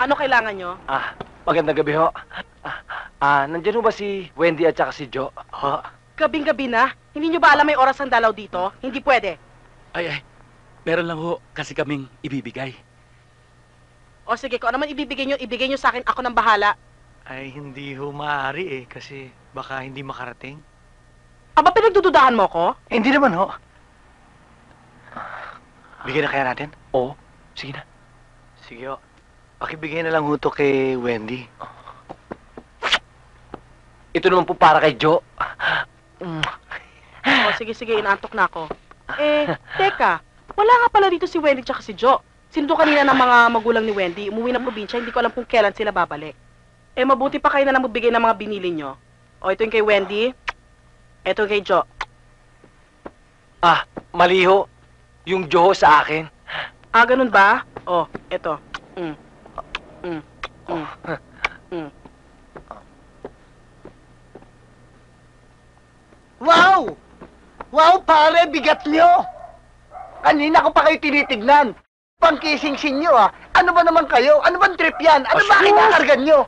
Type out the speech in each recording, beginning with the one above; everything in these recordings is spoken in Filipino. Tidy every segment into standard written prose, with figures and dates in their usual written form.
Ano kailangan nyo? Magandang gabi ho. Nandiyan ho ba si Wendy at saka si Jo? Ho? Gabing-gabi na. Hindi nyo ba alam may oras ang dalaw dito? Hindi pwede. Ay, meron lang ho kasi kaming ibibigay. O sige, kung ano man ibigay nyo sa akin, ako nang bahala. Ay, hindi ho maaari eh, kasi baka hindi makarating. Aba, pinagdududahan mo ko? Hindi naman ho. Bigyan na kaya natin? Oo. Sige na. Sige ho. Pakibigay na lang ho to kay Wendy. Ito naman po para kay Jo. O sige, inaantok na ako. Teka. Wala nga pala dito si Wendy tsaka si Jo. Sinundo kanina ng mga magulang ni Wendy. Umuwi ng probinsya, hindi ko alam kung kailan sila babalik. Mabuti pa kayo na lang magbigay ng mga binili nyo. O, ito yung kay Wendy. Ito yung kay Jo. Mali ho. Yung Jo ho sa akin. Ganun ba? O, ito. Wow! Wow, pare, bigat nyo! Kanina ko pa kayo tinitignan. Pangkising-sing nyo, Ano ba naman kayo? Ano bang trip yan? Ano ba kinakargan nyo?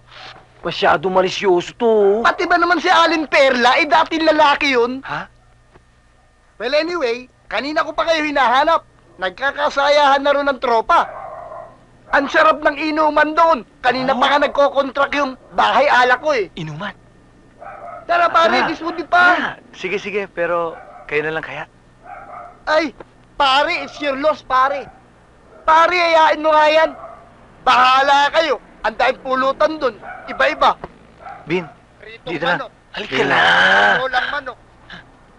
Masyado malisyoso to. Pati ba naman si Alin Perla, dating lalaki yun? Ha? Well, anyway, kanina ko pa kayo hinahanap. Nagkakasayahan na rin ng tropa. Ang sarap ng inuman doon. Kanina pa nga nagko-contract yung bahay alak ko eh. Inuman. Tara pare, dismudi pa. Sige, pero kayo na lang kaya. Ay, pare, it's your loss, pare. Pare, ayain mo nga yan. Bahala kayo. Ang daming pulutan doon. Iba-iba. Bin, Pritong dito na. manok. Halika na. Ulang manok.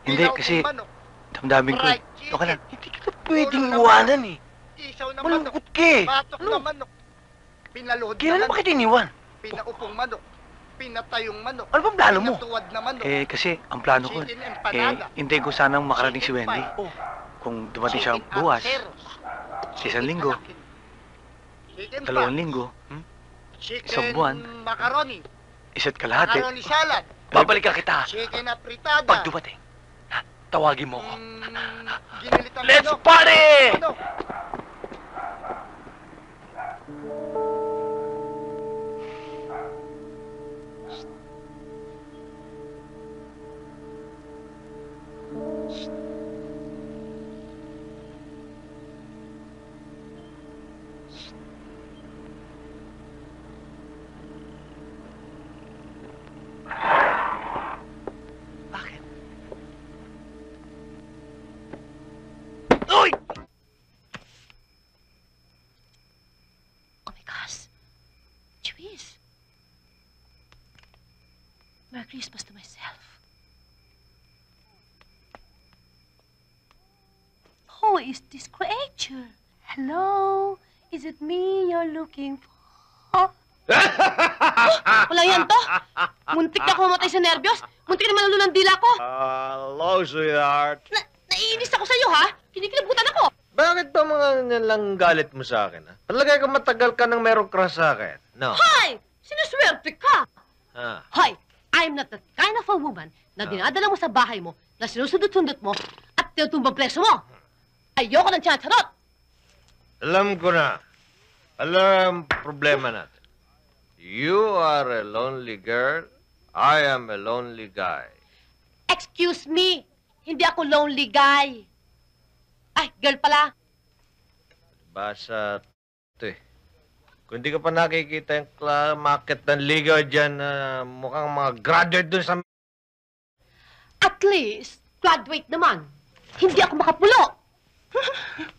Hindi, Pinaw kasi ng manok. damdamin ko eh. Fried chicken. Okay lang. Hindi kita pwedeng iwanan eh. Isaw na manok. Malungkot ka eh. Batok na manok. Pinaluhod na Kailan manok. ba kita iniwan? Pinaupong manok. Pinatayong manok. Ano bang plano mo? Pinatuwad na manok. Kasi ang plano ko, Chicken empanada. hintayin ko sanang makarating si Wendy. Oh. Kung dumating siya Chicken bukas, arteros. sa isang linggo, Chicken 2 pa. linggo, Chicken isang buwan. macaroni. isa't kalahati. Macaroni salad. Babalikan kita. Chicken apritada. Pag dumating, tawagin mo ko. Ginilit ang Let's manok. party! Manok. Bakit? Uy! Oh my gosh. Jeez. Merry Christmas to myself. Who is this creature? Hello? Is it me you're looking for? Wala yan to. Muntik na ako mamatay sa nervyos. Muntik na malalo ng dila ko. Hello, sweetheart. Naiinis ako sa'yo, ha? Kinikilabutan ako. Bakit ba mga ganyan lang galit mo sa akin, ha? Palagay ko matagal ka nang merong crush sa akin. No. Hoy! Sinuswerte ka! Ah. Hoy! I'm not that kind of a woman na dinadala mo sa bahay mo, na sinusundot-sundot mo, at tinutumbang preso mo. Ayoko ng tiyatharot! Alam ko na. Alam ang problema natin. You are a lonely girl. I am a lonely guy. Excuse me! Hindi ako lonely guy. Ay, girl pala. Basa ito eh. Kung di ka pa nakikita yung market ng ligaw dyan na mukhang mga graduate dun sa... At least, graduate naman. Hindi ako makapulo.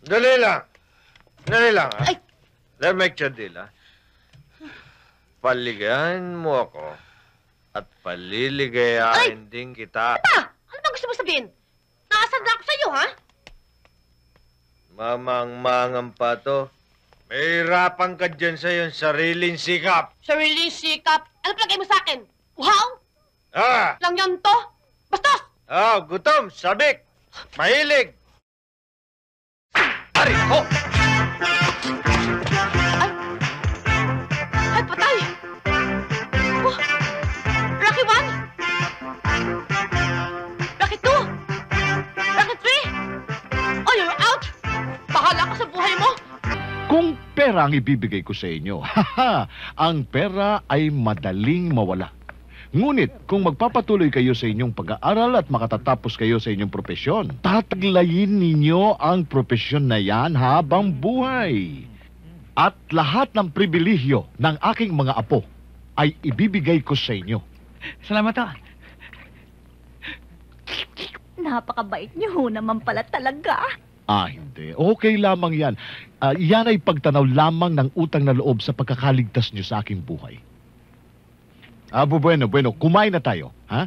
Dali lang. Dali lang, ha? Ay. Let me make you a deal, ha? Paligayahan mo ako at paliligayahin din kita. Pa! Ano bang gusto mo sabihin? Naasad na ako sa'yo, ha? Mamang-mangang pa to. May hirapan ka dyan sa iyong sariling sikap. Sariling sikap. Ano palagay mo sa akin? Uhaw? Ah! Lang yan to? Bastos! Gutom, sabik, mahilig. Ari, ho! Ay, patay! Oh, Rocky 1! Rocky 2! Rocky 3! Oh, you're out! Bahala ka sa buhay mo! Kung pera ang ibibigay ko sa inyo, ang pera ay madaling mawala. Ngunit kung magpapatuloy kayo sa inyong pag-aaral at makatatapos kayo sa inyong propesyon, tataglayin ninyo ang propesyon na yan habang buhay. At lahat ng pribilehyo ng aking mga apo ay ibibigay ko sa inyo. Salamat ah. Napakabait niyo ho naman pala talaga. Hindi. Okay lamang yan. Yan ay pagtanaw lamang ng utang na loob sa pagkakaligtas nyo sa aking buhay. Bueno. Kumain na tayo. Ha?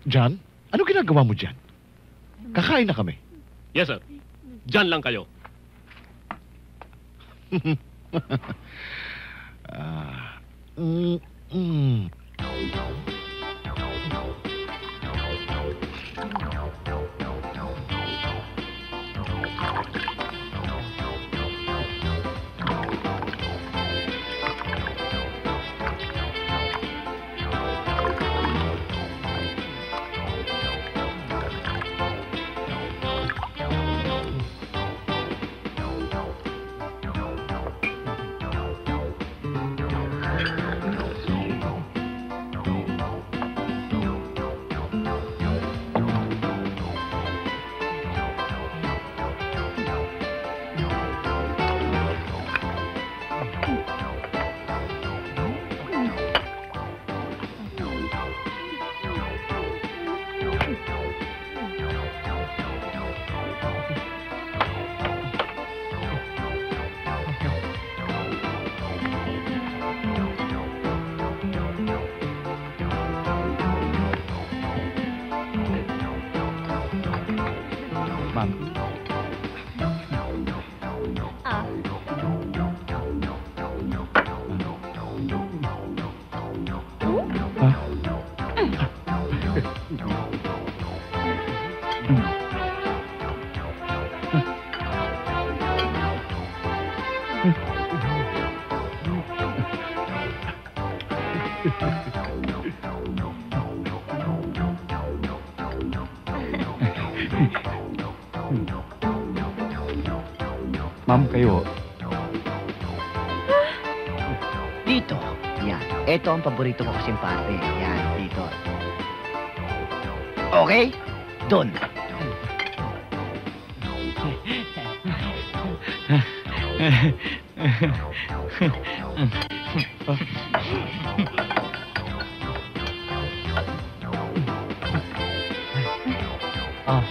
John, ano ginagawa mo dyan? Kakain na kami. Yes, sir. Diyan lang kayo. Mm, mm. Ma'am. Ah, Ma'am, kayo. Dito. Yan. Ito ang paborito ko kasing parte. Yan, dito. Okay? Doon. Ah.